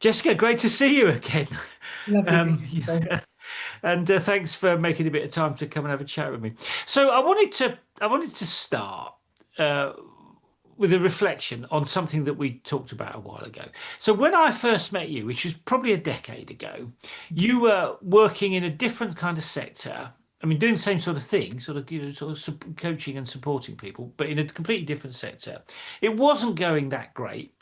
Jessica, great to see you again. Lovely to see you. Yeah. And thanks for making a bit of time to come and have a chat with me. So I wanted to start uh, with a reflection on something that we talked about a while ago. So when I first met you, which was probably a decade ago, you were working in a different kind of sector. I mean, doing the same sort of thing, sort of coaching and supporting people, but in a completely different sector. It wasn't going that great.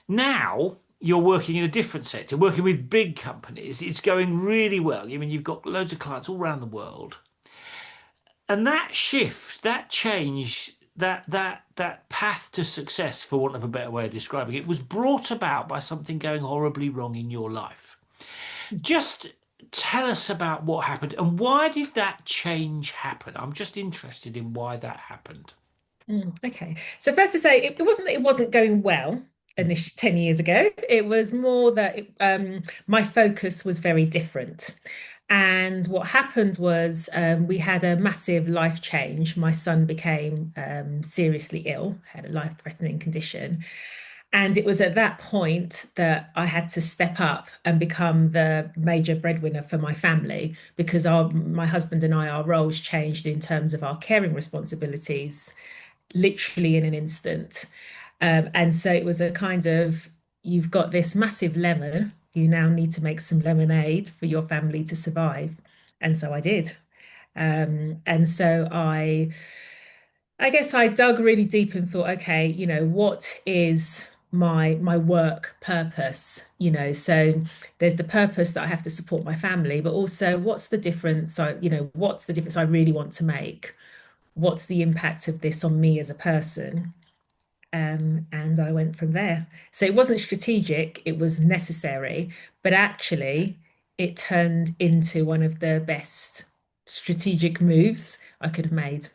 Now you're working in a different sector, working with big companies. It's going really well. I mean, you've got loads of clients all around the world. And that shift, that change, that path to success, for want of a better way of describing it, was brought about by something going horribly wrong in your life. Just tell us about what happened and why did that change happen? I'm just interested in why that happened. Okay. So first to say, it wasn't that it wasn't going well Mm. 10 years ago. It was more that my focus was very different. And what happened was we had a massive life change. My son became seriously ill, had a life-threatening condition. And it was at that point that I had to step up and become the major breadwinner for my family because my husband and I, our roles changed in terms of our caring responsibilities literally in an instant. And so it was a kind of, you've got this massive lemon, you now need to make some lemonade for your family to survive. And so I did. And so I guess I dug really deep and thought, okay, what is my work purpose? So there's the purpose that I have to support my family, but also what's the difference? So, what's the difference I really want to make? What's the impact of this on me as a person? And I went from there. So it wasn't strategic, it was necessary, but actually it turned into one of the best strategic moves I could have made.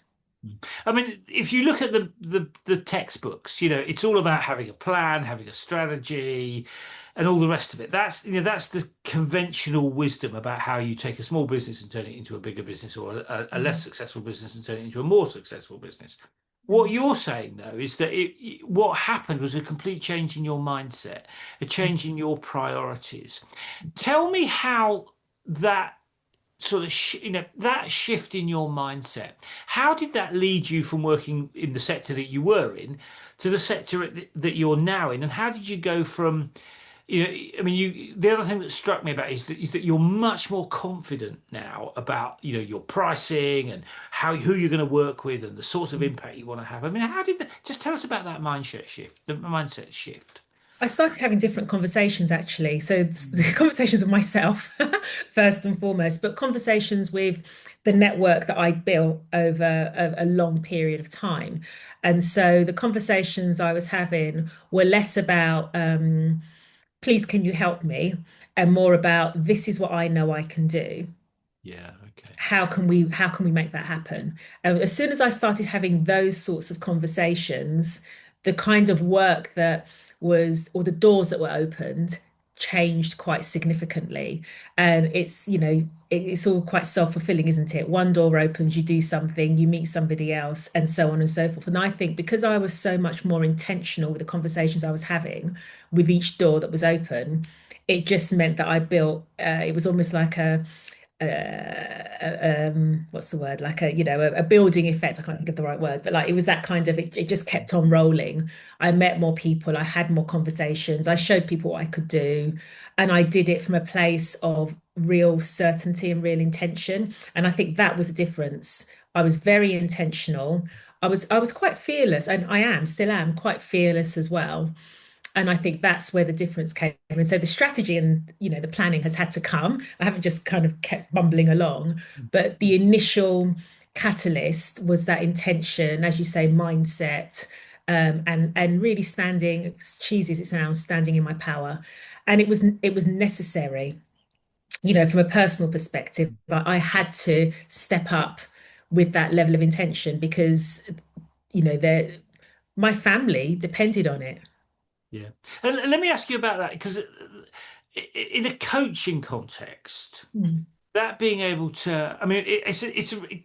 I mean, if you look at the textbooks, it's all about having a plan, having a strategy, and all the rest of it. That's the conventional wisdom about how you take a small business and turn it into a bigger business, or a less Mhm. successful business and turn it into a more successful business. What Mhm. you're saying, though, is that what happened was a complete change in your mindset, a change in your priorities. Tell me how that sort of that shift in your mindset, how did that lead you from working in the sector that you were in to the sector that you're now in, and how did you go from I mean, the other thing that struck me about it is that you're much more confident now about your pricing and how who you're going to work with and the sorts of impact you want to have. I mean, how did that, just tell us about that mindset shift. I started having different conversations actually. So it's the conversations with myself, first and foremost, but conversations with the network that I built over a long period of time. And so the conversations I was having were less about, please, can you help me? And more about, this is what I know I can do. Yeah, okay. How can we make that happen? And as soon as I started having those sorts of conversations, the kind of work that was, or the doors that were opened, changed quite significantly. And it's all quite self-fulfilling, isn't it? One door opens, you do something, you meet somebody else, and so on and so forth. And I think because I was so much more intentional with the conversations I was having with each door that was open, it just meant that I built, it was almost like what's the word, like a building effect. I can't think of the right word, but like it was that kind of, it just kept on rolling. I met more people, I had more conversations, I showed people what I could do, and I did it from a place of real certainty and real intention. And I think that was a difference. I was very intentional. I was quite fearless, and I still am quite fearless as well. And I think that's where the difference came. And so the strategy and the planning has had to come. I haven't just kind of kept bumbling along, but the initial catalyst was that intention, as you say, mindset, and really standing, as cheesy as it sounds, standing in my power. And it was necessary, from a personal perspective. I had to step up with that level of intention because, the my family depended on it. Yeah. And let me ask you about that because in a coaching context, Mm. that being able to, I mean,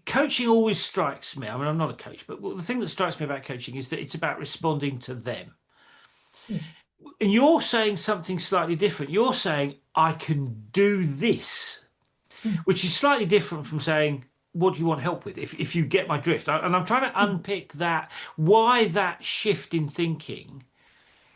coaching always strikes me. I mean, I'm not a coach, but the thing that strikes me about coaching is that it's about responding to them. And you're saying something slightly different. You're saying, I can do this, Mm, which is slightly different from saying, what do you want help with? If you get my drift. And I'm trying to mm. unpick that, why that shift in thinking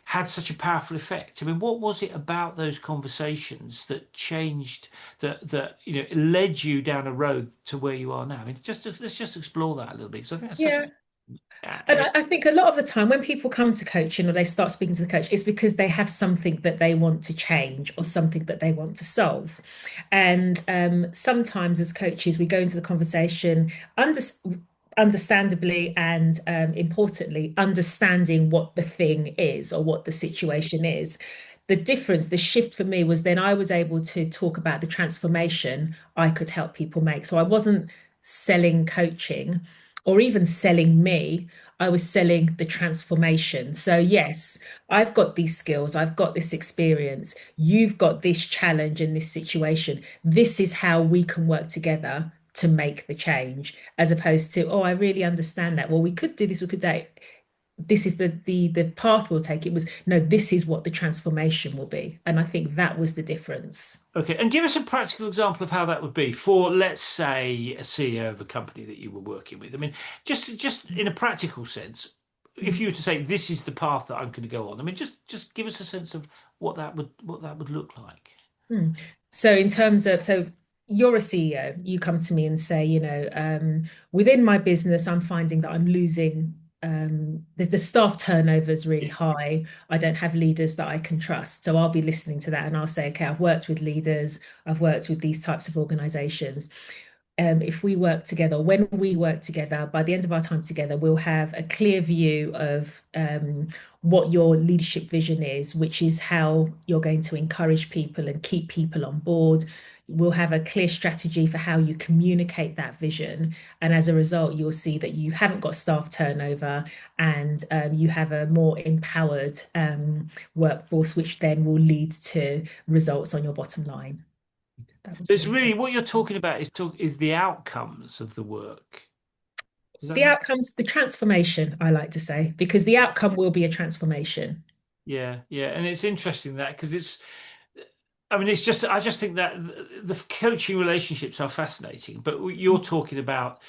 had such a powerful effect. I mean, what was it about those conversations that changed, that led you down a road to where you are now? I mean, let's just explore that a little bit, because I think that's such Yeah. a, And a I think a lot of the time when people come to coaching or they start speaking to the coach, it's because they have something that they want to change or something that they want to solve. And sometimes as coaches, we go into the conversation under, understandably and importantly, understanding what the thing is or what the situation is. The difference, the shift for me was then I was able to talk about the transformation I could help people make. So I wasn't selling coaching or even selling me. I was selling the transformation. So, yes, I've got these skills, I've got this experience, you've got this challenge in this situation. This is how we can work together to make the change, as opposed to, oh, I really understand that. Well, we could do this, we could do that. This is the path we'll take. It was no, this is what the transformation will be. And I think that was the difference. Okay, and give us a practical example of how that would be for, let's say, a CEO of a company that you were working with. I mean, just in a practical sense, if you were to say this is the path that I'm going to go on, I mean, just give us a sense of what that would look like. Hmm. So in terms of, so you're a CEO, you come to me and say, within my business, I'm finding that I'm losing, there's the staff turnover is really Yeah. high. I don't have leaders that I can trust. So I'll be listening to that and I'll say, okay, I've worked with leaders, I've worked with these types of organizations. If we work together, when we work together, by the end of our time together, we'll have a clear view of what your leadership vision is, which is how you're going to encourage people and keep people on board. We'll have a clear strategy for how you communicate that vision. And as a result, you'll see that you haven't got staff turnover and you have a more empowered workforce, which then will lead to results on your bottom line. That would So be it's the really what you're talking about is the outcomes of the work. Does that the make? outcomes, the transformation, I like to say, because the outcome will be a transformation. Yeah, and it's interesting that because I mean, I just think that the coaching relationships are fascinating, but you're talking about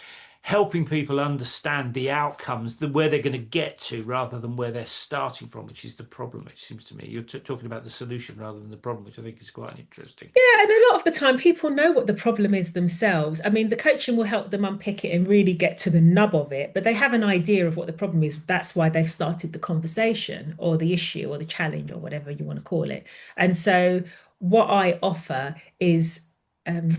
helping people understand the outcomes, where they're going to get to, rather than where they're starting from, which is the problem. It seems to me you're talking about the solution rather than the problem, which I think is quite interesting. Yeah, and a lot of the time people know what the problem is themselves. I mean, the coaching will help them unpick it and really get to the nub of it, but they have an idea of what the problem is. That's why they've started the conversation or the issue or the challenge or whatever you want to call it. And so what I offer is um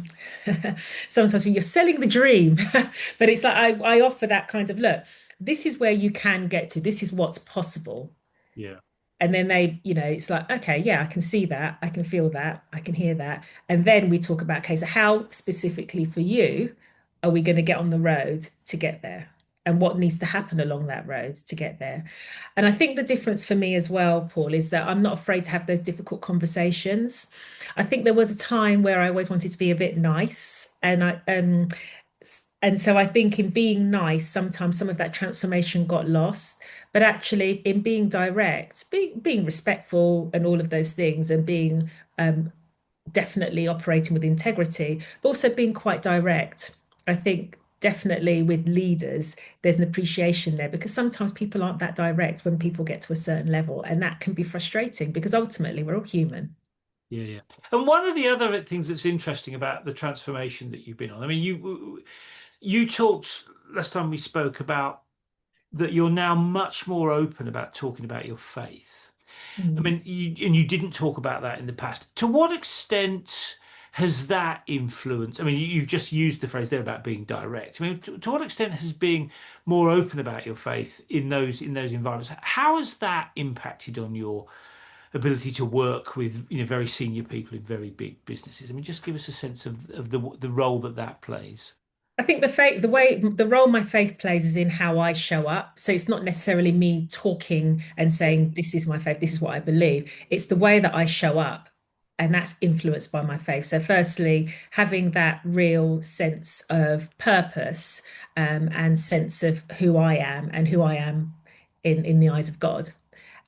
sometimes when you're selling the dream, but it's like I offer that kind of look, this is where you can get to, this is what's possible. Yeah. And then it's like, okay, yeah, I can see that, I can feel that, I can hear that. And then we talk about, okay, so how specifically for you are we going to get on the road to get there? And what needs to happen along that road to get there? And I think the difference for me as well, Paul, is that I'm not afraid to have those difficult conversations. I think there was a time where I always wanted to be a bit nice, and so I think in being nice, sometimes some of that transformation got lost. But actually, in being direct, being respectful and all of those things, and being definitely operating with integrity, but also being quite direct. I think definitely with leaders, there's an appreciation there because sometimes people aren't that direct when people get to a certain level, and that can be frustrating because ultimately we're all human. Yeah. And one of the other things that's interesting about the transformation that you've been on, I mean, you talked last time we spoke about that you're now much more open about talking about your faith. I Mm. mean, you didn't talk about that in the past. To what extent has that influenced? I mean, you've just used the phrase there about being direct. I mean, to what extent has being more open about your faith in those environments? How has that impacted on your ability to work with very senior people in very big businesses? I mean, just give us a sense of the role that that plays. I think the role my faith plays is in how I show up. So it's not necessarily me talking and saying, this is my faith, this is what I believe. It's the way that I show up. And that's influenced by my faith. So, firstly, having that real sense of purpose and sense of who I am and who I am in the eyes of God.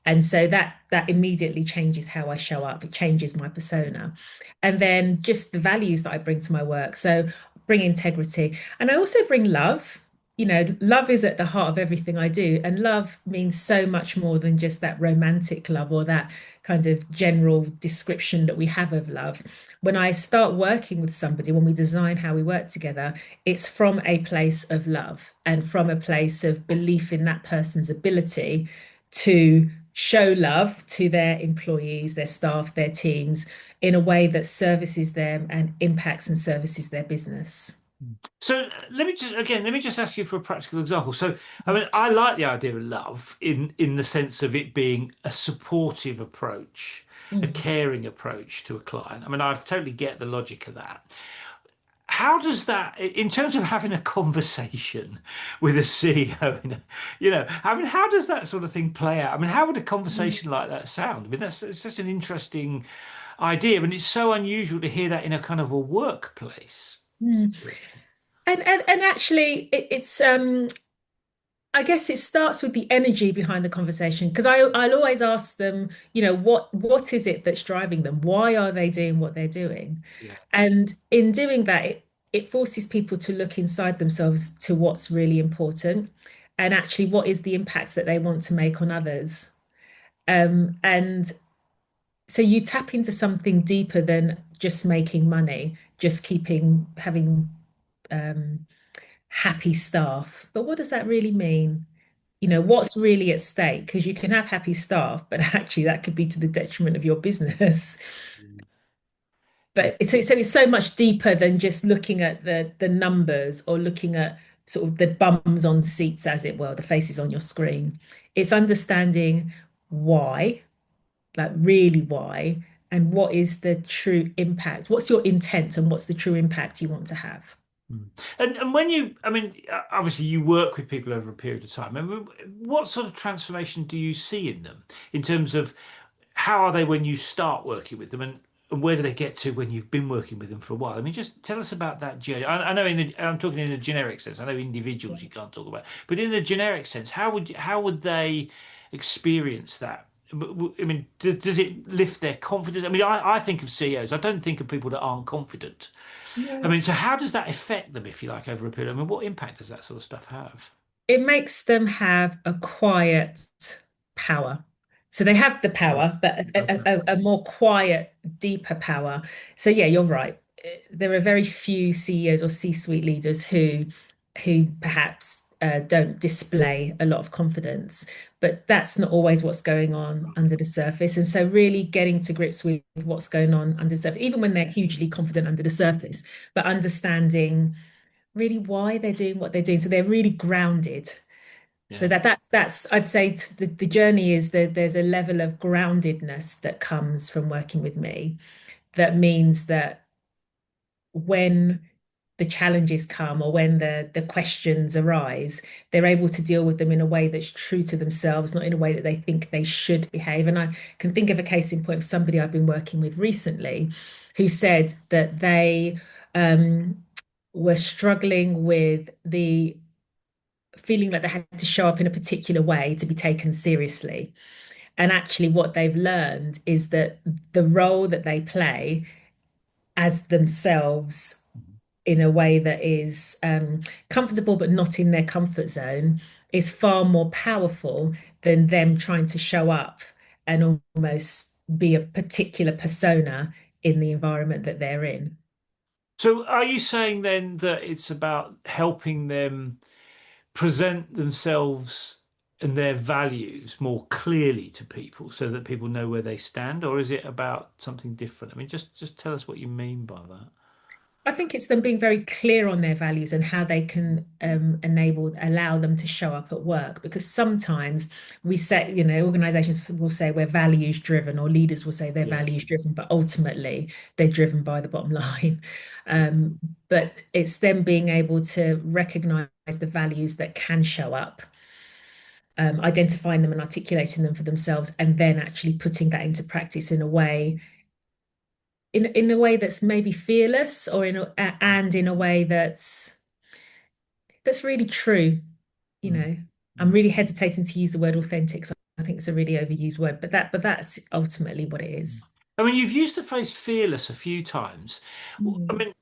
And so that immediately changes how I show up. It changes my persona. And then just the values that I bring to my work. So bring integrity. And I also bring love. Love is at the heart of everything I do. And love means so much more than just that romantic love or that kind of general description that we have of love. When I start working with somebody, when we design how we work together, it's from a place of love and from a place of belief in that person's ability to show love to their employees, their staff, their teams in a way that services them and impacts and services their business. So let me just ask you for a practical example. So I mean, I like the idea of love in the sense of it being a supportive approach, a Mm. caring approach to a client. I mean, I totally get the logic of that. How does that, in terms of having a conversation with a CEO, I mean, how does that sort of thing play out? I mean, how would a conversation like that sound? I mean, that's it's such an interesting idea, and it's so unusual to hear that in a kind of a workplace Mm. situation. And actually it's I guess it starts with the energy behind the conversation because I'll always ask them, what is it that's driving them? Why are they doing what they're doing? Yeah. And in doing that, it forces people to look inside themselves to what's really important and actually what is the impact that they want to make on others. And so you tap into something deeper than just making money, just keeping having um, happy staff. But what does that really mean? What's really at stake? Because you can have happy staff, but actually that could be to the detriment of your business. Yeah. But it's so much deeper than just looking at the numbers or looking at sort of the bums on seats, as it were, the faces on your screen. It's understanding why, like really why, and what is the true impact? What's your intent and what's the true impact you want to have? Mm. And when you, I mean, obviously you work with people over a period of time. I mean, what sort of transformation do you see in them in terms of how are they when you start working with them, and where do they get to when you've been working with them for a while? I mean, just tell us about that journey. I know I'm talking in a generic sense. I know individuals you can't talk about, but in the generic sense, how would they experience that? I mean, does it lift their confidence? I mean, I think of CEOs. I don't think of people that aren't confident. I Yeah. mean, so how does that affect them, if you like, over a period? I mean, what impact does that sort of stuff have? It makes them have a quiet power. So they have the Right. power, but Okay. a more quiet, deeper power. So yeah, you're right. There are very few CEOs or C-suite leaders who perhaps don't display a lot of confidence, but that's not always what's going on under the surface. And so really getting to grips with what's going on under the surface, even when they're hugely confident under the surface, but understanding really why they're doing what they're doing. So they're really grounded. So Yeah. that's I'd say the journey is that there's a level of groundedness that comes from working with me that means that when the challenges come or when the questions arise, they're able to deal with them in a way that's true to themselves, not in a way that they think they should behave. And I can think of a case in point of somebody I've been working with recently who said that they um, were struggling with the feeling like they had to show up in a particular way to be taken seriously. And actually, what they've learned is that the role that they play as themselves in a way that is comfortable but not in their comfort zone is far more powerful than them trying to show up and almost be a particular persona in the environment that they're in. So are you saying then that it's about helping them present themselves and their values more clearly to people so that people know where they stand, or is it about something different? I mean, just tell us what you mean by that. I think it's them being very clear on their values and how they can allow them to show up at work. Because sometimes we say, organizations will say we're values driven, or leaders will say they're Yeah. values driven, but ultimately they're driven by the bottom line. Yeah. But it's them being able to recognize the values that can show up, identifying them and articulating them for themselves, and then actually putting that into practice in a way that's maybe fearless or and in a way that's really true. you Mm, know I'm mm. really hesitating to use the word authentic. I think it's a really overused word, but that's ultimately what it is. I mean, you've used the phrase fearless a few times. I Mm. mean,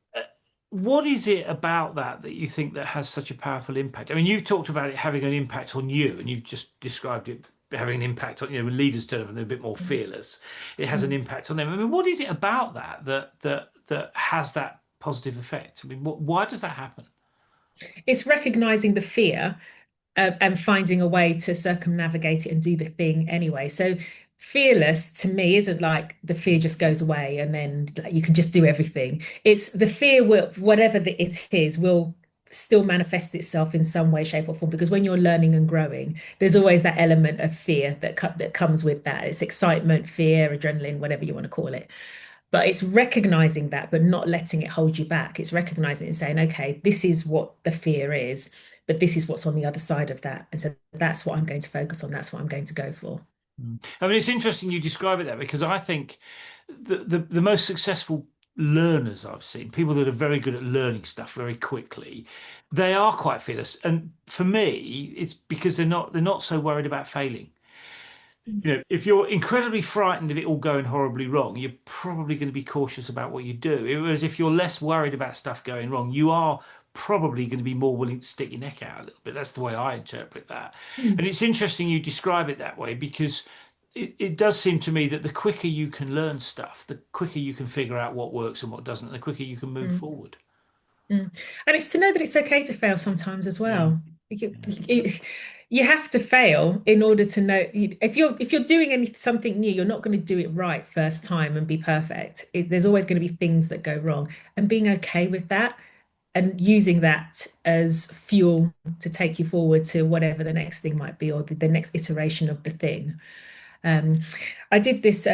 what is it about that that you think that has such a powerful impact? I mean, you've talked about it having an impact on you, and you've just described it having an impact on, when leaders turn up and they're a bit more fearless, it has an Mm. impact on them. I mean, what is it about that has that positive effect? I mean, why does that happen? It's recognizing the fear and finding a way to circumnavigate it and do the thing anyway. So fearless to me isn't like the fear just goes away and then like, you can just do everything. It's the fear will, whatever it is, will still manifest itself in some way, shape, or form. Because when you're learning and growing, there's always that element of fear that comes with that. It's excitement, fear, adrenaline, whatever you want to call it. But it's recognizing that, but not letting it hold you back. It's recognizing it and saying, okay, this is what the fear is, but this is what's on the other side of that. And so that's what I'm going to focus on. That's what I'm going to go for. I mean, it's interesting you describe it that because I think the most successful learners I've seen, people that are very good at learning stuff very quickly, they are quite fearless. And for me, it's because they're not so worried about failing. If you're incredibly frightened of it all going horribly wrong, you're probably going to be cautious about what you do. Whereas if you're less worried about stuff going wrong, you are probably going to be more willing to stick your neck out a little bit. That's the way I interpret that. Mm. And it's interesting you describe it that way because it does seem to me that the quicker you can learn stuff, the quicker you can figure out what works and what doesn't, and the quicker you can move Mm. forward. Mm. And it's to know that it's okay to fail sometimes as Yeah. well. Yeah. You have to fail in order to know if you're doing something new, you're not going to do it right first time and be perfect. There's always going to be things that go wrong, and being okay with that and using that as fuel to take you forward to whatever the next thing might be or the next iteration of the thing. Um, I did this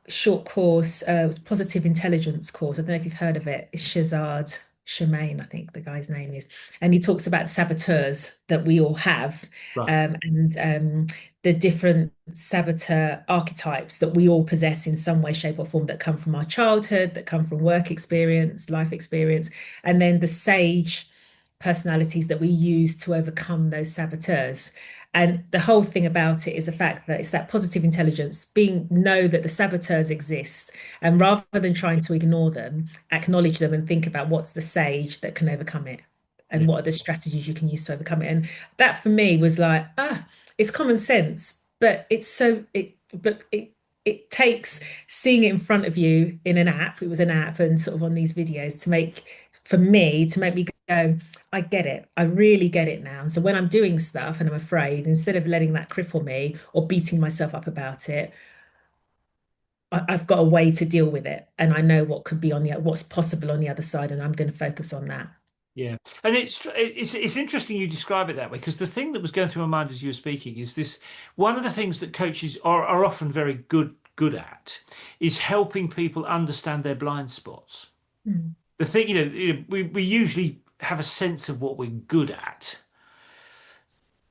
short course, it was positive intelligence course. I don't know if you've heard of it. It's Shazad Shemaine, I think the guy's name is. And he talks about saboteurs that we all have Right. and the different saboteur archetypes that we all possess in some way, shape, or form that come from our childhood, that come from work experience, life experience, and then the sage personalities that we use to overcome those saboteurs. And the whole thing about it is the fact that it's that positive intelligence, being know that the saboteurs exist, and rather than trying to ignore them, acknowledge them and think about what's the sage that can overcome it, and Yeah. what are the strategies you can use to overcome it. And that for me was like, it's common sense, but it takes seeing it in front of you in an app. It was an app and sort of on these videos to make me go, I get it. I really get it now. So when I'm doing stuff and I'm afraid, instead of letting that cripple me or beating myself up about it, I've got a way to deal with it. And I know what could be what's possible on the other side, and I'm going to focus on that. Yeah, and it's interesting you describe it that way because the thing that was going through my mind as you were speaking is this: one of the things that coaches are often very good at is helping people understand their blind spots. Mm. The thing, we usually have a sense of what we're good at,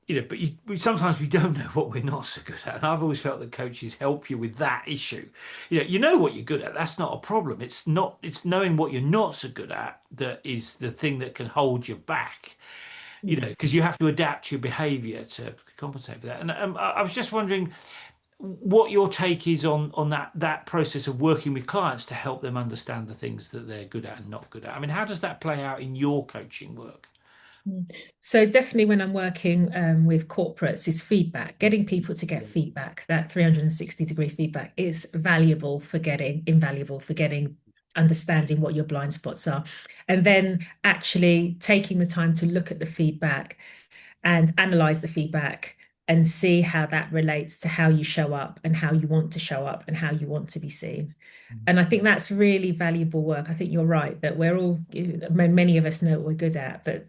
but sometimes we don't know what we're not so good at. And I've always felt that coaches help you with that issue. You know what you're good at. That's not a problem. It's knowing what you're not so good at that is the thing that can hold you back. Mm. Because you have to adapt your behavior to compensate for that. And I was just wondering what your take is on that process of working with clients to help them understand the things that they're good at and not good at. I mean, how does that play out in your coaching work? Mm. So definitely when I'm working with corporates is feedback, getting people to get Yeah. feedback, that 360-degree feedback is invaluable for getting understanding what your blind spots are. And then actually taking the time to look at the feedback and analyze the feedback and see how that relates to how you show up and how you want to show up and how you want to be seen. And I think that's really valuable work. I think you're right that we're all, many of us know what we're good at, but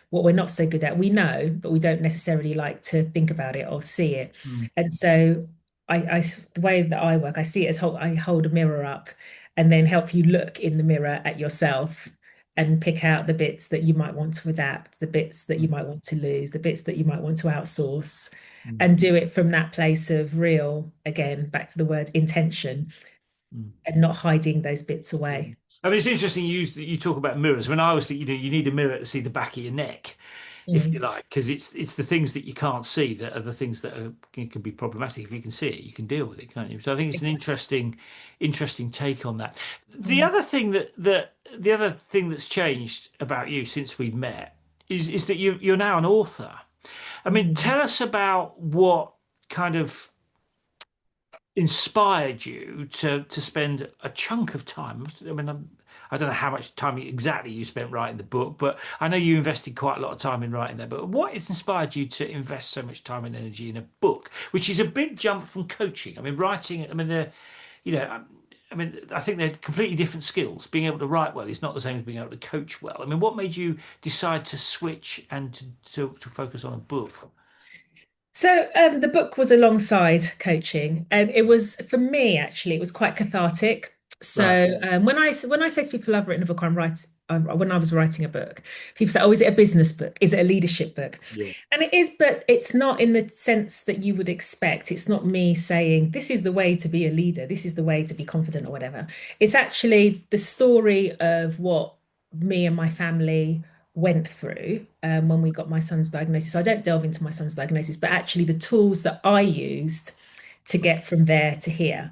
what we're not so good at, we know, but we don't necessarily like to think about it or see it. Mm. And so the way that I work, I see it as I hold a mirror up and then help you look in the mirror at yourself and pick out the bits that you might want to adapt, the bits that you might want to lose, the bits that you might want to outsource, Mm. and do it from that place of real, again, back to the word intention Mm. and not hiding those bits Yeah. away. I mean, it's interesting you talk about mirrors. When I always think, you need a mirror to see the back of your neck. if you Mm. like, because it's the things that you can't see that are the things that can be problematic. If you can see it, you can deal with it, can't you? So I think it's an Exactly. interesting take on that. Mm. The other thing that's changed about you since we met is that you're now an author. I mean, Mm. tell us about what kind of inspired you to spend a chunk of time. I mean, I don't know how much time exactly you spent writing the book, but I know you invested quite a lot of time in writing that. But what has inspired you to invest so much time and energy in a book, which is a big jump from coaching? I mean, writing. I mean, you know. I mean, I think they're completely different skills. Being able to write well is not the same as being able to coach well. I mean, what made you decide to switch and to focus on a book? So the book was alongside coaching, and it was for me actually it was quite cathartic. Right. So when I say to people I've written a book, when I was writing a book, people say, "Oh, is it a business book? Is it a leadership book?" Yeah. And it is, but it's not in the sense that you would expect. It's not me saying this is the way to be a leader, this is the way to be confident or whatever. It's actually the story of what me and my family went through when we got my son's diagnosis. I don't delve into my son's diagnosis, but actually the tools that I used to get from there to here,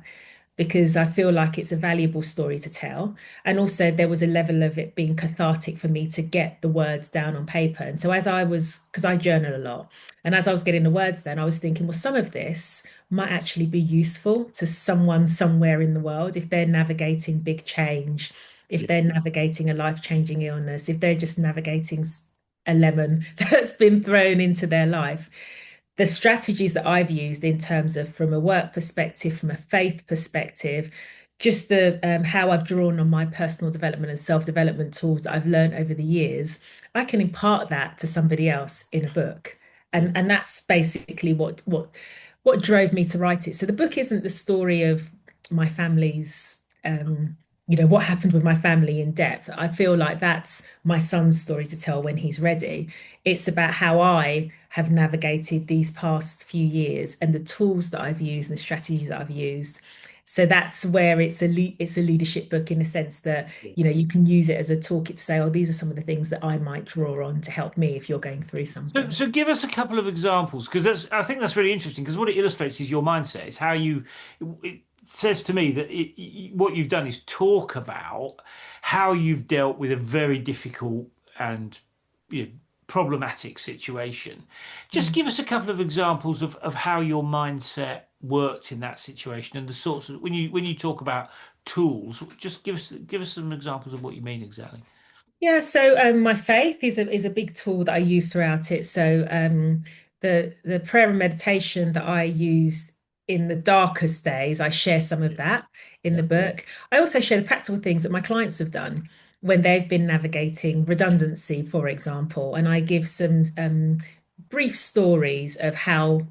because I feel like it's a valuable story to tell. And also, there was a level of it being cathartic for me to get the words down on paper. And so, because I journal a lot, and as I was getting the words down, I was thinking, well, some of this might actually be useful to someone somewhere in the world if they're navigating big change, if Yeah. they're navigating a life-changing illness, if they're just navigating a lemon that's been thrown into their life. The strategies that I've used in terms of from a work perspective, from a faith perspective, just the how I've drawn on my personal development and self-development tools that I've learned over the years, I can impart that to somebody else in a book. Yeah. And that's basically what drove me to write it. So the book isn't the story of my family's what happened with my family in depth. I feel like that's my son's story to tell when he's ready. It's about how I have navigated these past few years and the tools that I've used and the strategies that I've used. So that's where it's a leadership book in the sense that Yeah. you can use it as a toolkit to say, oh, these are some of the things that I might draw on to help me if you're going through something. So give us a couple of examples because I think that's really interesting because what it illustrates is your mindset. It's how it says to me that what you've done is talk about how you've dealt with a very difficult and you know, problematic situation. Just Mm. give us a couple of examples of how your mindset worked in that situation and the sorts of when you talk about tools, just give us some examples of what you mean exactly. Yeah, so my faith is a big tool that I use throughout it. So the prayer and meditation that I use in the darkest days, I share some of Yeah. that in Yeah. the book. I also share the practical things that my clients have done when they've been navigating redundancy, for example, and I give some brief stories of how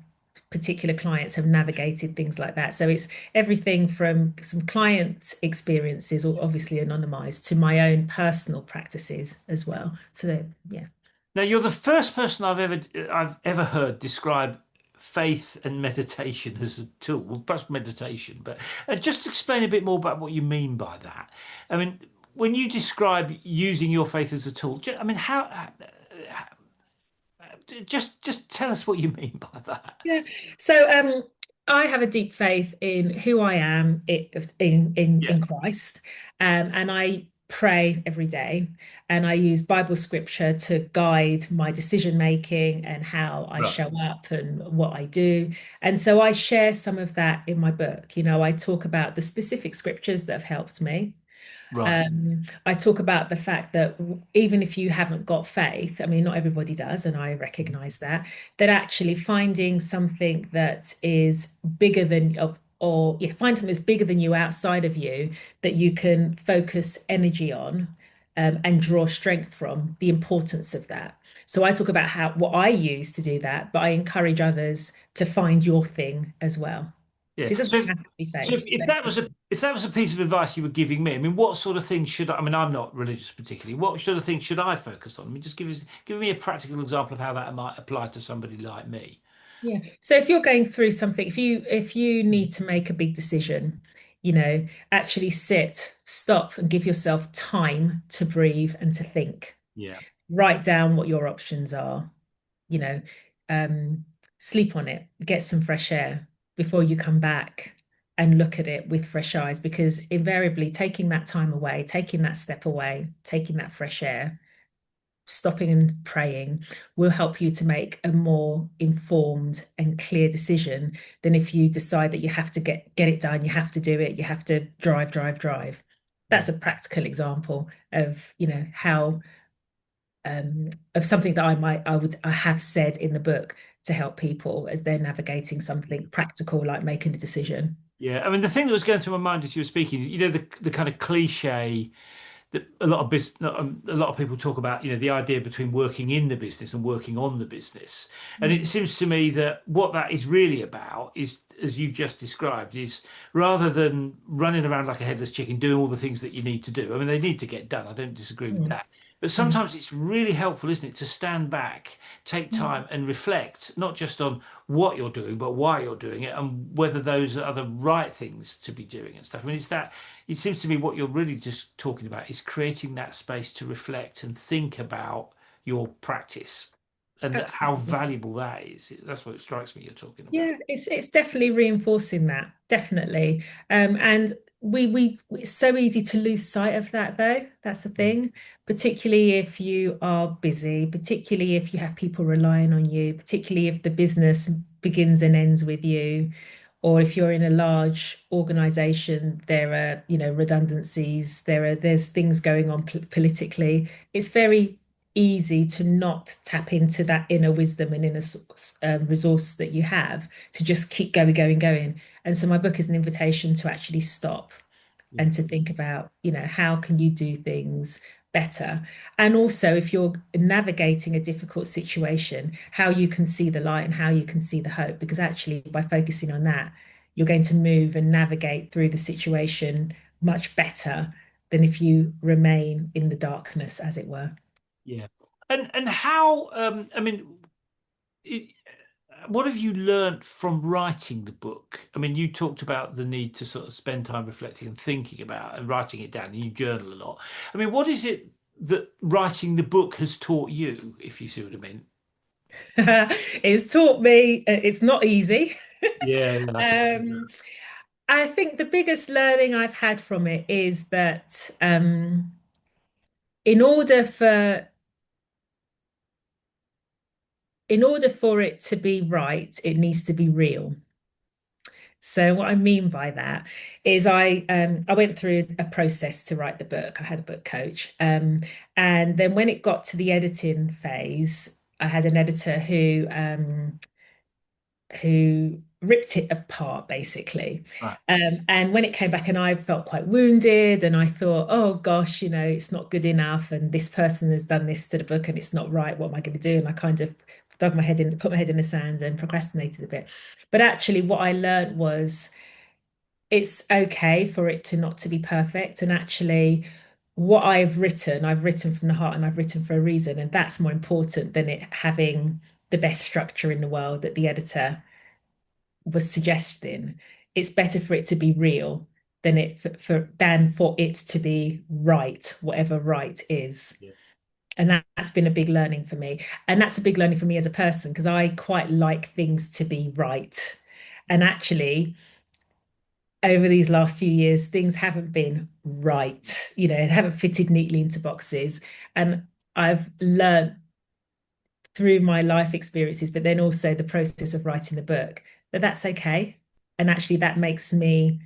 particular clients have navigated things like that. So it's everything from some client experiences, or obviously anonymized, to my own personal practices as well. So that, yeah. Now, you're the first person I've ever heard describe faith and meditation as a tool, well, plus meditation. But just explain a bit more about what you mean by that. I mean, when you describe using your faith as a tool, I mean, just tell us what you mean by that. Yeah. So I have a deep faith in who I am Yeah, in Christ. And I pray every day and I use Bible scripture to guide my decision making and how I right, show up and what I do. And so I share some of that in my book. I talk about the specific scriptures that have helped me. right. I talk about the fact that even if you haven't got faith, I mean, not everybody does, and I recognize that, that actually finding something that is bigger than, or yeah, find something that's bigger than you outside of you that you can focus energy on and draw strength from, the importance of that. So I talk about what I use to do that, but I encourage others to find your thing as well. Yeah. So it doesn't So, have to be so faith. if that was if that was a piece of advice you were giving me, I mean, what sort of things should I mean, I'm not religious particularly. What sort of things should I focus on? I mean, just give me a practical example of how that might apply to somebody like me. Yeah. So if you're going through something, if you need to make a big decision, actually sit, stop, and give yourself time to breathe and to think. Yeah. write down what your options are, you know, um, sleep on it, get some fresh air before you come back and look at it with fresh eyes, because invariably taking that time away, taking that step away, taking that fresh air, stopping and praying will help you to make a more informed and clear decision than if you decide that you have to get it done, you have to do it, you have to drive, drive, drive. Yeah. That's a practical example of, how of something that I have said in the book to help people as they're navigating something practical like making a decision. Yeah, I mean, the thing that was going through my mind as you were speaking, the kind of cliche that a lot of business, a lot of people talk about, the idea between working in the business and working on the business. And it Mm, seems to me that what that is really about is, as you've just described, is rather than running around like a headless chicken doing all the things that you need to do. I mean, they need to get done. I don't disagree with mm, that. But mm, sometimes it's really helpful, isn't it, to stand back, take mm. time and reflect, not just on what you're doing, but why you're doing it and whether those are the right things to be doing and stuff. I mean, it seems to me what you're really just talking about is creating that space to reflect and think about your practice and how Absolutely. valuable that is. That's what it strikes me you're talking about. Yeah, it's definitely reinforcing that, definitely. And it's so easy to lose sight of that though. That's the Mm. thing, particularly if you are busy, particularly if you have people relying on you, particularly if the business begins and ends with you, or if you're in a large organization, there are, redundancies, there's things going on politically. It's very easy to not tap into that inner wisdom and inner resource that you have to just keep going, going, going. And so my book is an invitation to actually stop Yeah. and to think about, how can you do things better? And also, if you're navigating a difficult situation, how you can see the light and how you can see the hope. Because actually, by focusing on that, you're going to move and navigate through the situation much better than if you remain in the darkness, as it were. Yeah. And how, I mean, it, what have you learned from writing the book? I mean, you talked about the need to sort of spend time reflecting and thinking about and writing it down, and you journal a lot. I mean, what is it that writing the book has taught you, if you see what I mean? It's taught me it's not easy. Yeah, yeah, I can see Um, that. I think the biggest learning I've had from it is that in order for in order for it to be right, it needs to be real. So what I mean by that is I went through a process to write the book. I had a book coach, and then when it got to the editing phase, I had an editor who ripped it apart basically. Right. And when it came back, and I felt quite wounded, and I thought, oh gosh, it's not good enough, and this person has done this to the book, and it's not right. What am I going to do? And I kind of put my head in the sand, and procrastinated a bit. But actually, what I learned was it's okay for it to not to be perfect, and actually. What I've written from the heart and I've written for a reason. And that's more important than it having the best structure in the world that the editor was suggesting. It's better for it to be real than than for it to be right, whatever right is. Yeah. And that's been a big learning for me. And that's a big learning for me as a person because I quite like things to be right. And actually, over these last few years, things haven't been right. They haven't fitted neatly into boxes. And I've learned through my life experiences, but then also the process of writing the book, that that's okay. And actually, that makes me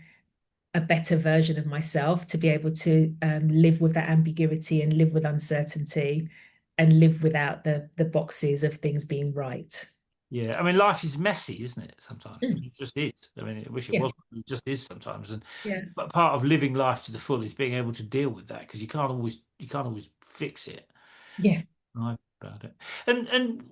a better version of myself to be able to live with that ambiguity and live with uncertainty and live without the boxes of things being right. Yeah, I mean, life is messy, isn't it? Sometimes I Mm, mean, it just is. I mean, I wish it yeah, was, but it just is sometimes. And yeah, but part of living life to the full is being able to deal with that because you can't always fix it. yeah. Right about it. And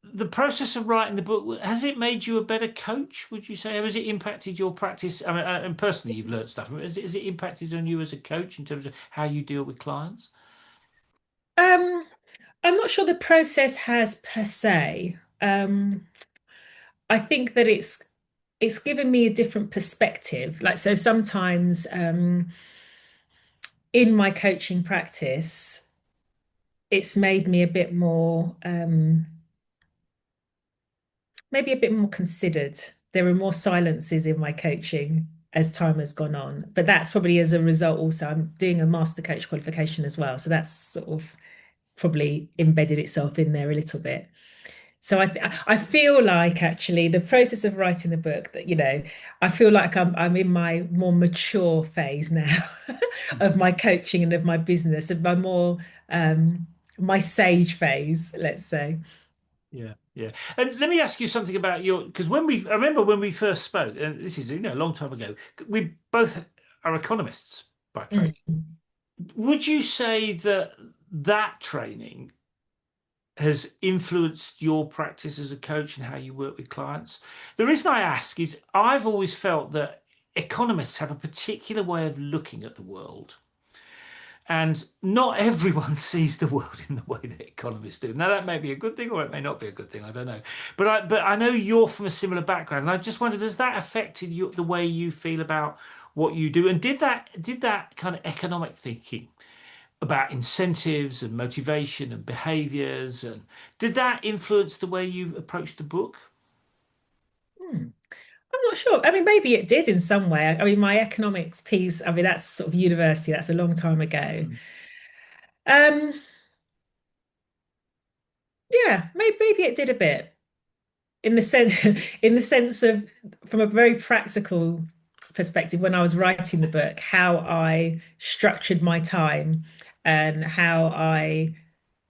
the process of writing the book has it made you a better coach? Would you say? Has it impacted your practice? I mean, and personally, you've learned stuff. I mean, has it impacted on you as a coach in terms of how you deal with clients? Um, I'm not sure the process has per se. I think that it's given me a different perspective. Like so sometimes in my coaching practice, it's made me a bit more, maybe a bit more considered. There are more silences in my coaching as time has gone on. But that's probably as a result also, I'm doing a master coach qualification as well. So that's sort of probably embedded itself in there a little bit. So I feel like actually the process of writing the book that, I feel like I'm in my more mature phase now of my coaching and of my business, of my more my sage phase, let's say. Yeah, yeah. And let me ask you something about your, because I remember when we first spoke, and this is, a long time ago, we both are economists by trade. Mm. Would you say that that training has influenced your practice as a coach and how you work with clients? The reason I ask is I've always felt that economists have a particular way of looking at the world. And not everyone sees the world in the way that economists do. Now, that may be a good thing or it may not be a good thing. I don't know. But I know you're from a similar background. And I just wondered, has that affected you, the way you feel about what you do? And did that kind of economic thinking about incentives and motivation and behaviors, and did that influence the way you approach the book? Hmm. I'm not sure. I mean, maybe it did in some way. I mean, my economics piece, I mean, that's sort of university, that's a long time ago. Mm. Um, yeah, maybe it did a bit in the sense in the sense of from a very practical perspective when I was writing the book, how I structured my time and how I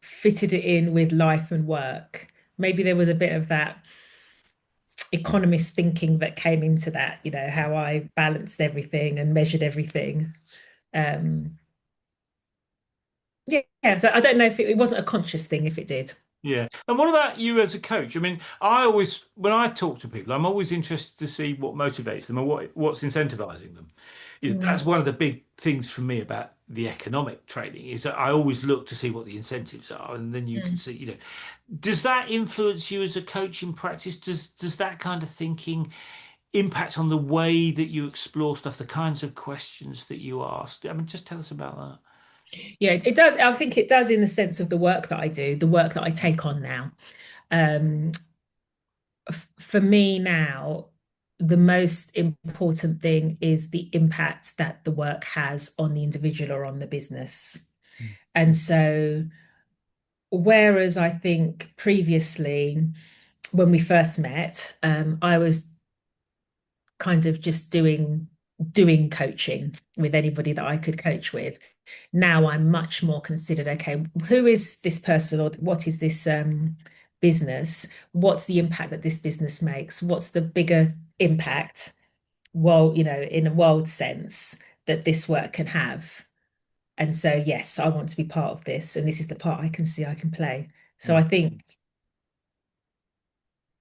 fitted it in with life and work. Maybe there was a bit of that economist thinking that came into that, how I balanced everything and measured everything. Um, yeah, so I don't know if it wasn't a conscious thing, if it did. Yeah. And what about you as a coach? I mean, when I talk to people, I'm always interested to see what motivates them and what's incentivizing them. That's Mm, one of the big things for me about the economic training is that I always look to see what the incentives are, and then you can mm. see, does that influence you as a coach in practice? Does that kind of thinking impact on the way that you explore stuff, the kinds of questions that you ask? I mean, just tell us about that. Yeah, it does. I think it does in the sense of the work that I do, the work that I take on now. Um, for me now, the most important thing is the impact that the work has on the individual or on the business. Mm. And so, whereas I think previously, when we first met, I was kind of just doing coaching with anybody that I could coach with. Now I'm much more considered, okay, who is this person or what is this business? What's the impact that this business makes? What's the bigger impact, well, in a world sense that this work can have? And so, yes, I want to be part of this, and this is the part I can see I can play. So I Mm. think,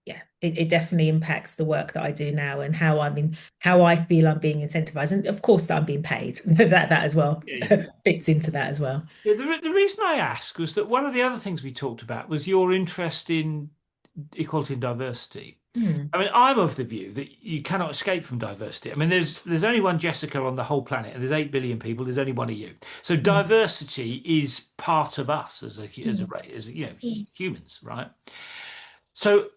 yeah, it definitely impacts the work that I do now and how I feel I'm being incentivized. And of course that I'm being paid. That as well Yeah, yeah. fits into that as well. Yeah, the reason I ask was that one of the other things we talked about was your interest in equality and diversity. Hmm. I mean, I'm of the view that you cannot escape from diversity. I mean, there's only one Jessica on the whole planet, and there's 8 billion people. There's only one of you. So Hmm. diversity is part of us as a Hmm. race, Hmm. humans, right? So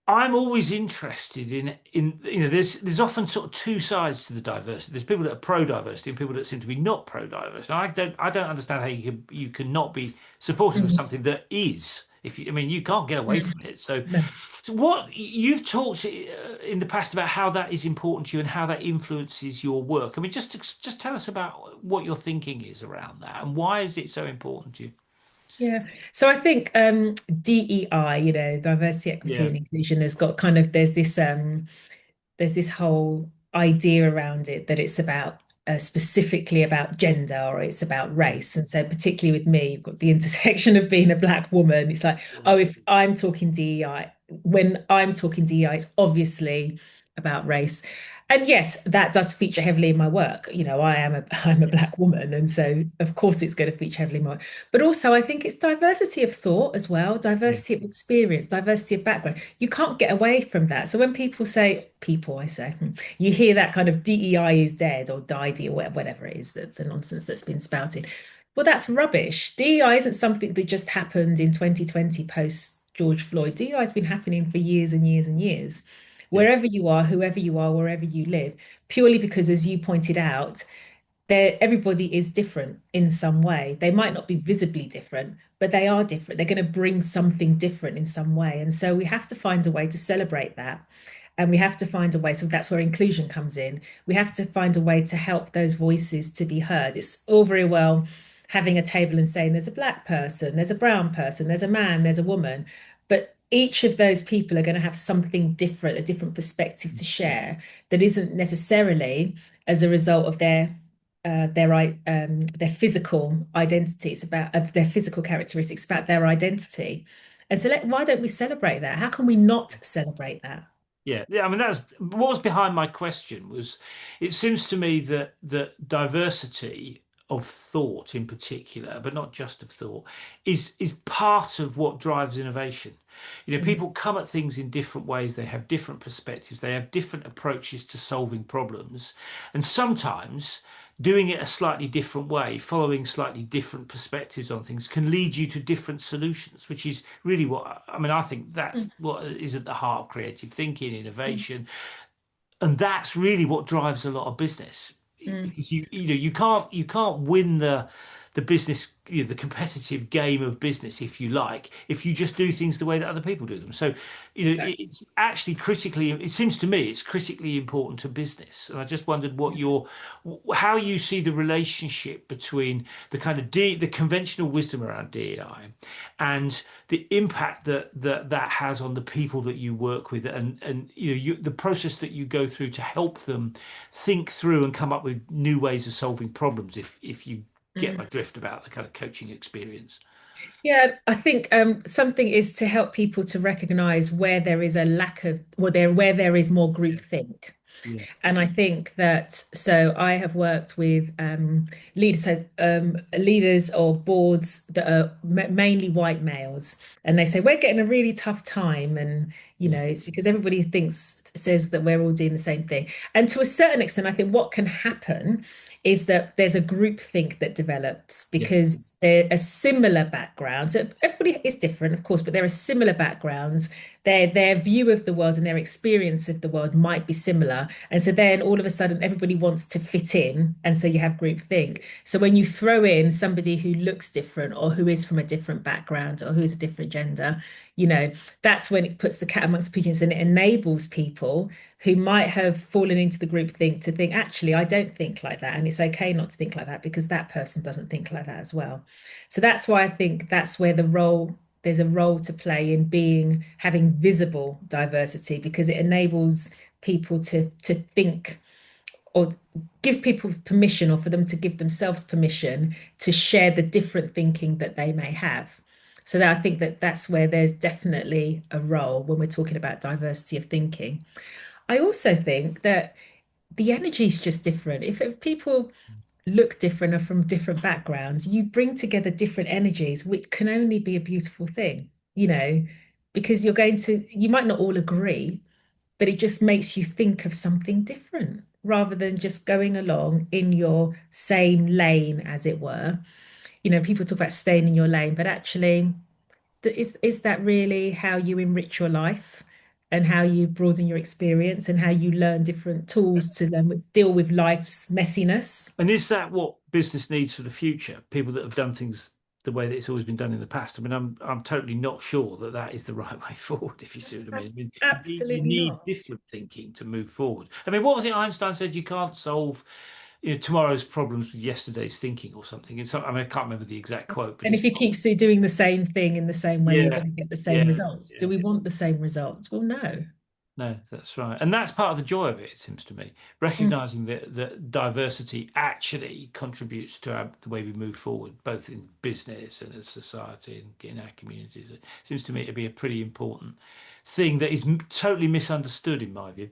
I'm always interested in there's often sort of two sides to the diversity. There's people that are pro diversity and people that seem to be not pro diversity. I don't understand how you can not be supportive of Hmm. something that is. If you, I mean, you can't get away Hmm. from it. So, No. so what you've talked in the past about how that is important to you and how that influences your work. I mean, just tell us about what your thinking is around that and why is it so important to you? Yeah. So I think DEI, diversity, equity, Yeah. and inclusion has got kind of there's this whole idea around it that it's about specifically about gender or it's about Mm. race. And so, particularly with me, you've got the intersection of being a black woman. It's like, Yeah. oh, if I'm talking DEI, when I'm talking DEI, it's obviously about race. And yes, that does feature heavily in my work. I'm a Yeah. black woman, and so of course it's going to feature heavily in my work. But also, I think it's diversity of thought as well, Yeah. diversity of experience, diversity of background. You can't get away from that. So when people, I say, you hear that kind of DEI is dead or DID or whatever it is, the nonsense that's been spouted. Well, that's rubbish. DEI isn't something that just happened in 2020 post George Floyd. DEI has been happening for years and years and years. Yeah, Wherever you are, whoever you are, wherever you live, purely because, as you pointed out, everybody is different in some way. They might not be visibly different, but they are different. They're going to bring something different in some way. And so we have to find a way to celebrate that. And we have to find a way, so that's where inclusion comes in. We have to find a way to help those voices to be heard. It's all very well having a table and saying there's a black person, there's a brown person, there's a man, there's a woman, but each of those people are going to have something different, a different perspective to share that isn't necessarily as a result of their physical identity. It's about of their physical characteristics, about their identity. And so why don't we celebrate that? How can we not celebrate that? yeah, yeah. I mean, that's what was behind my question was, it seems to me that diversity of thought in particular, but not just of thought, is part of what drives innovation. Mm, People come at things in different ways. They have different perspectives. They have different approaches to solving problems, and sometimes doing it a slightly different way, following slightly different perspectives on things, can lead you to different solutions, which is really what I mean. I think that's mm, what is at the heart of creative thinking, mm, innovation, and that's really what drives a lot of business. mm. Because you can't win the business, the competitive game of business, if you like, if you just do things the way that other people do them. So Exactly. it's actually critically, it seems to me it's critically important to business. And I just wondered what your how you see the relationship between the kind of the conventional wisdom around DEI and the impact that has on the people that you work with, and the process that you go through to help them think through and come up with new ways of solving problems, if you get my Mm. drift about the kind of coaching experience. Yeah, I think something is to help people to recognize where there is a lack of, well, where there is more Yeah, groupthink. yeah, And I think that, so I have worked with leaders, so leaders or boards that are mainly white males, and they say we're getting a really tough time, and yeah, it's because everybody says that we're all doing the same thing. And to a certain extent, I think what can happen is that there's a group think that develops yeah. because they're a similar background. So everybody is different, of course, but there are similar backgrounds. Their view of the world and their experience of the world might be similar. And so then all of a sudden everybody wants to fit in. And so you have groupthink. So when you throw in somebody who looks different or who is from a different background or who is a different gender, you know, that's when it puts the cat amongst the pigeons and it enables people who might have fallen into the groupthink to think, actually, I don't think like that. And it's okay not to think like that because that person doesn't think like that as well. So that's why I think that's where there's a role to play in having visible diversity because it enables people to think or gives people permission or for them to give themselves permission to share the different thinking that they may have. So that I think that that's where there's definitely a role when we're talking about diversity of thinking. I also think that the energy is just different. If people look different or from different backgrounds, you bring together different energies, which can only be a beautiful thing, because you might not all agree, but it just makes you think of something different rather than just going along in your same lane, as it were. People talk about staying in your lane, but actually, is that really how you enrich your life and how you broaden your experience and how you learn different tools to deal with life's messiness? And is that what business needs for the future? People that have done things the way that it's always been done in the past. I mean, I'm totally not sure that that is the right way forward, if you see what I mean. I mean, you Absolutely need not. different thinking to move forward. I mean, what was it Einstein said? You can't solve, tomorrow's problems with yesterday's thinking or something. I mean, I can't remember the exact quote, but And it's if you keep doing the same thing in the same way, you're yeah, going to get the same yeah, results. Do yeah. we want the same results? Well, no. No, that's right. And that's part of the joy of it, it seems to me. Mm. Recognizing that diversity actually contributes to the way we move forward, both in business and as society and in our communities. It seems to me to be a pretty important thing that is totally misunderstood, in my view.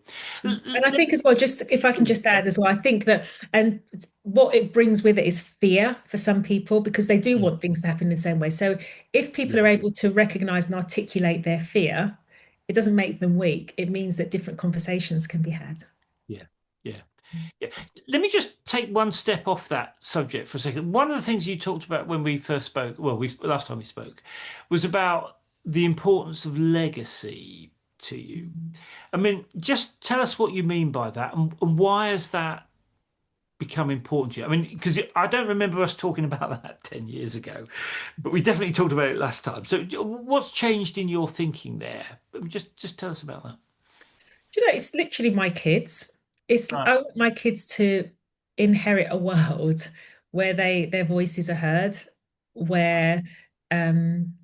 And I think as well, just if I can just Yeah, add as well, I think that, and what it brings with it is fear for some people because they do mm, want things to happen in the same way. So if people are yeah, able to recognize and articulate their fear, it doesn't make them weak. It means that different conversations can be had. yeah, yeah. Yeah. Let me just take one step off that subject for a second. One of the things you talked about when we first spoke, well, we last time we spoke, was about the importance of legacy to you. I mean, just tell us what you mean by that, and why has that become important to you? I mean, because I don't remember us talking about that 10 years ago, but we definitely talked about it last time. So what's changed in your thinking there? Just tell us about that. Do you know, it's literally my kids. Right. I want my kids to inherit a world where their voices are heard, where um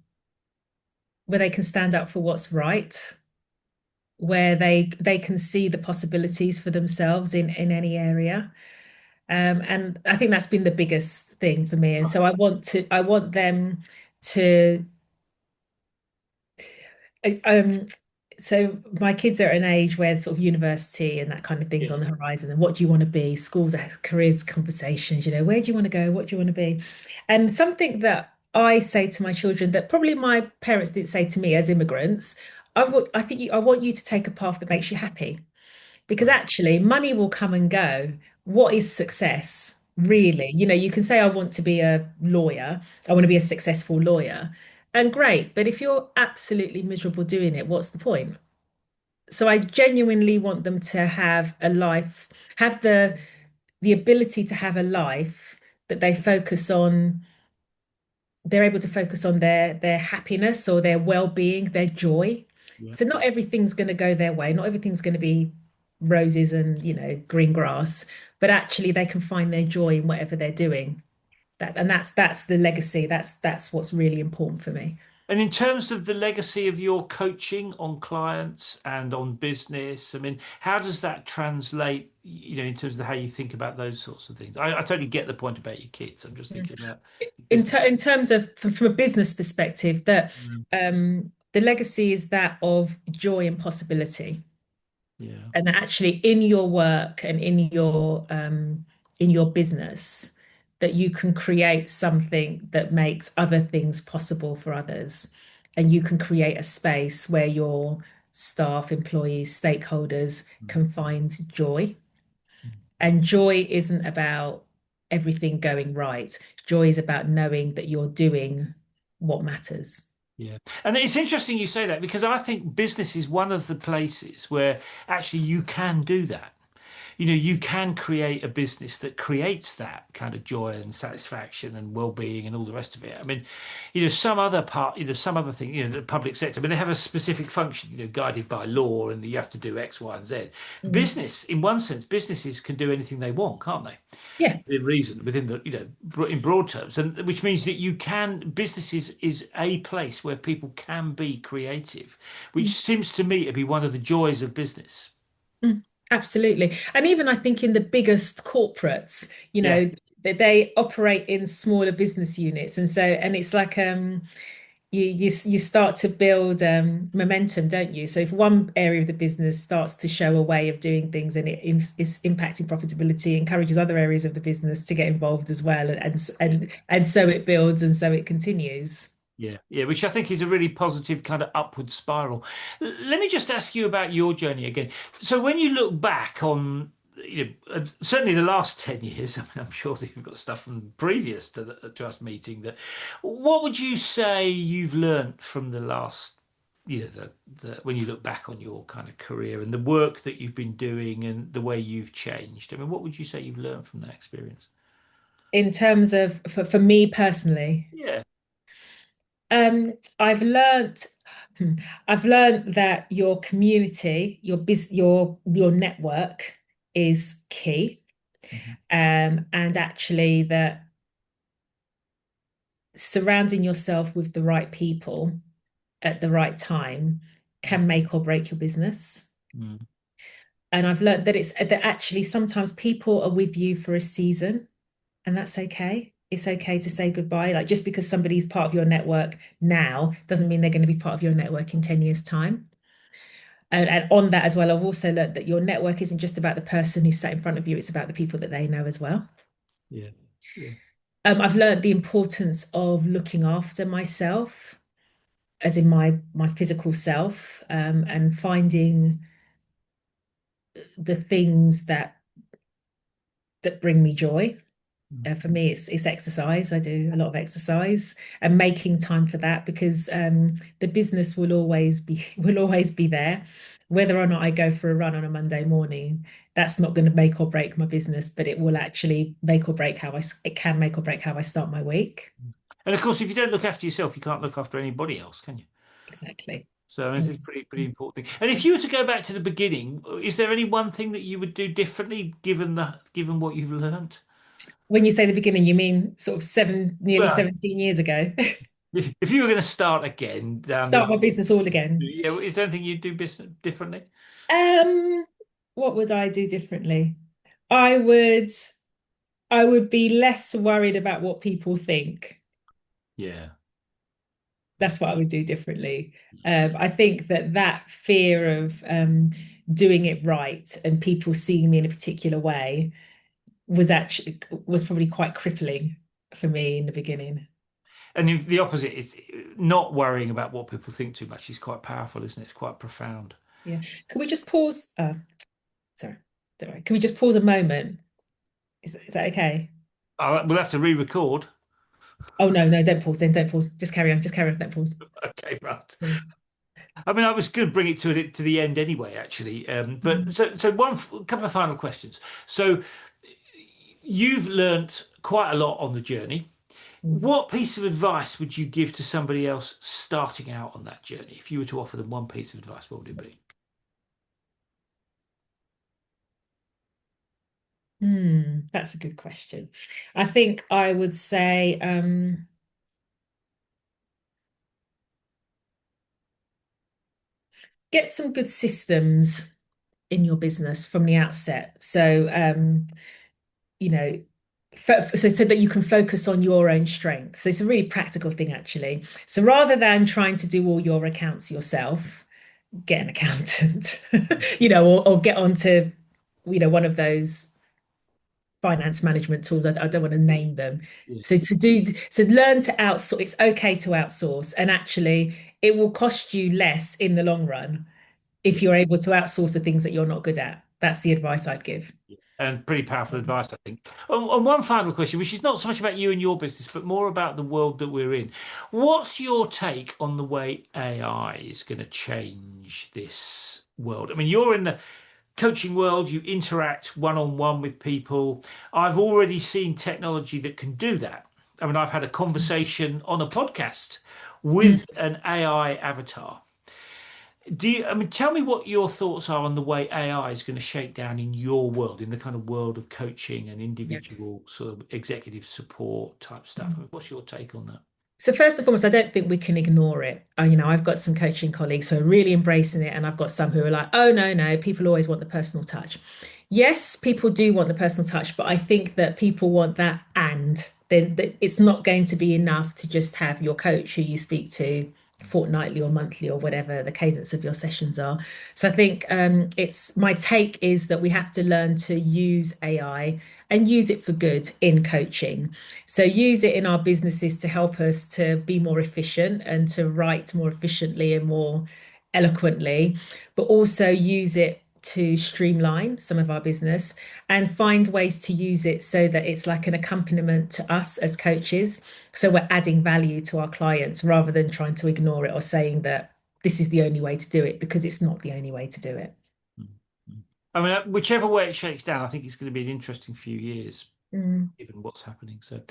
where they can stand up for what's right, where they can see the possibilities for themselves in any area. And I think that's been the biggest thing for me. And so I want them to um so my kids are at an age where sort of university and that kind of thing's Yeah. on the horizon. And what do you want to be? Schools, careers, conversations, where do you want to go? What do you want to be? And something that I say to my children that probably my parents didn't say to me as immigrants, I want you to take a path that makes you happy. Because Right. actually, money will come and go. What is success, Yeah. really? You can say, I want to be a lawyer, I want to be a successful lawyer. And great, but if you're absolutely miserable doing it, what's the point? So I genuinely want them to have a life, have the ability to have a life that they focus on, they're able to focus on their happiness or their well-being, their joy. Yeah. So not everything's going to go their way, not everything's going to be roses and green grass, but actually they can find their joy in whatever they're doing. That's the legacy. That's what's really important for me. And in terms of the legacy of your coaching on clients and on business, I mean, how does that translate, in terms of how you think about those sorts of things? I totally get the point about your kids. I'm just Mm. thinking about business. In terms of from a business perspective, that Mm. the legacy is that of joy and possibility. Yeah. And actually in your work and in your business that you can create something that makes other things possible for others, and you can create a space where your staff, employees, stakeholders Mm. can find joy. Mm. And joy isn't about everything going right. Joy is about knowing that you're doing what matters. Yeah. And it's interesting you say that because I think business is one of the places where actually you can do that. You can create a business that creates that kind of joy and satisfaction and well-being and all the rest of it. I mean, some other part, some other thing, the public sector, I mean, they have a specific function, guided by law and you have to do X, Y, and Z. Mm. Business, in one sense, businesses can do anything they want, can't they? Yeah. Within reason, within the, in broad terms, and which means that businesses is a place where people can be creative, which Mm. seems to me to be one of the joys of business. Mm, absolutely. And even I think in the biggest corporates, Yeah. that they operate in smaller business units. And so, and it's like you start to build momentum, don't you? So if one area of the business starts to show a way of doing things and is impacting profitability, encourages other areas of the business to get involved as well. And so it builds and so it continues. Yeah, yeah, which I think is a really positive kind of upward spiral. Let me just ask you about your journey again. So when you look back on, certainly the last 10 years, I mean, I'm sure that you've got stuff from previous to us meeting that, what would you say you've learnt from the last, when you look back on your kind of career and the work that you've been doing and the way you've changed? I mean, what would you say you've learned from that experience? In terms of for me personally. Yeah. I've learned I've learned that your community, your network is key. Mhm. And actually that surrounding yourself with the right people at the right time can make or break your business. Mm. And I've learned that it's that actually sometimes people are with you for a season, and that's okay. It's okay to say goodbye. Like just because somebody's part of your network now doesn't mean they're going to be part of your network in 10 years' time. And on that as well, I've also learned that your network isn't just about the person who sat in front of you, it's about the people that they know as well. Yeah. Yeah. I've learned the importance of looking after myself, as in my physical self, and finding the things that that bring me joy. Mm. For me, it's exercise. I do a lot of exercise and making time for that because the business will always be there. Whether or not I go for a run on a Monday morning, that's not going to make or break my business, but it will actually make or break it can make or break how I start my week. And of course, if you don't look after yourself, you can't look after anybody else, can you? Exactly. So I think Yes. pretty important thing. And if you were to go back to the beginning, is there any one thing that you would do differently given what you've learned? When you say the beginning, you mean sort of nearly Well, 17 years ago. if you were going to start again down the Start my business all again. yeah, is there anything you'd do business differently? Um, what would I do differently? I would I would be less worried about what people think. Yeah. That's what I would do differently. I think that fear of doing it right and people seeing me in a particular way was probably quite crippling for me in the beginning. And the opposite is not worrying about what people think too much is quite powerful, isn't it? It's quite profound. Yeah. Can we just pause? Sorry. Don't worry. Can we just pause a moment? Is that okay? We'll have to re-record. Oh no, no, don't pause then, don't pause. Just carry on, just carry on, don't pause. Okay, right. Yeah. I mean, I was going to bring it to the end anyway, actually. But Mm, so couple of final questions. So you've learnt quite a lot on the journey. mm. What piece of advice would you give to somebody else starting out on that journey? If you were to offer them one piece of advice, what would it be? That's a good question. I think I would say get some good systems in your business from the outset. So, you know, so that you can focus on your own strengths. So it's a really practical thing, actually. So rather than trying to do all your accounts yourself, get an accountant, or get onto, one of those finance management tools. I don't want to name them. Yeah, So learn to outsource. It's okay to outsource, and actually, it will cost you less in the long run if yeah. you're able to outsource the things that you're not good at. That's the advice I'd give. And pretty powerful advice, I think. And one final question, which is not so much about you and your business, but more about the world that we're in. What's your take on the way AI is going to change this world? I mean, you're in the coaching world, you interact one on one with people. I've already seen technology that can do that. I mean, I've had a conversation on a podcast Mm. with an AI avatar. I mean, tell me what your thoughts are on the way AI is going to shake down in your world, in the kind of world of coaching and Yeah. individual sort of executive support type stuff. I mean, what's your take on that? So first and foremost, I don't think we can ignore it. I've got some coaching colleagues who are really embracing it, and I've got some who are like, "Oh no, no, people always want the personal touch." Yes, people do want the personal touch, but I think that people want that, and then that it's not going to be enough to just have your coach who you speak to fortnightly or monthly or whatever the cadence of your sessions are. So I think it's my take is that we have to learn to use AI and use it for good in coaching. So use it in our businesses to help us to be more efficient and to write more efficiently and more eloquently, but also use it to streamline some of our business and find ways to use it so that it's like an accompaniment to us as coaches. So we're adding value to our clients rather than trying to ignore it or saying that this is the only way to do it because it's not the only way to do it. I mean, whichever way it shakes down, I think it's going to be an interesting few years, Mm. given what's happening. So,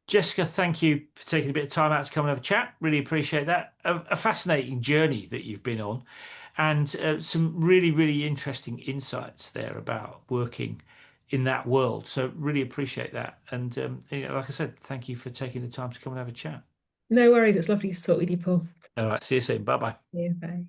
Jessica, thank you for taking a bit of time out to come and have a chat. Really appreciate that. A fascinating journey that you've been on, and some really interesting insights there about working in that world. So, really appreciate that. And like I said, thank you for taking the time to come and have a chat. No worries. It's lovely to talk with you, Paul. All right, see you soon. Bye bye. Yeah, bye.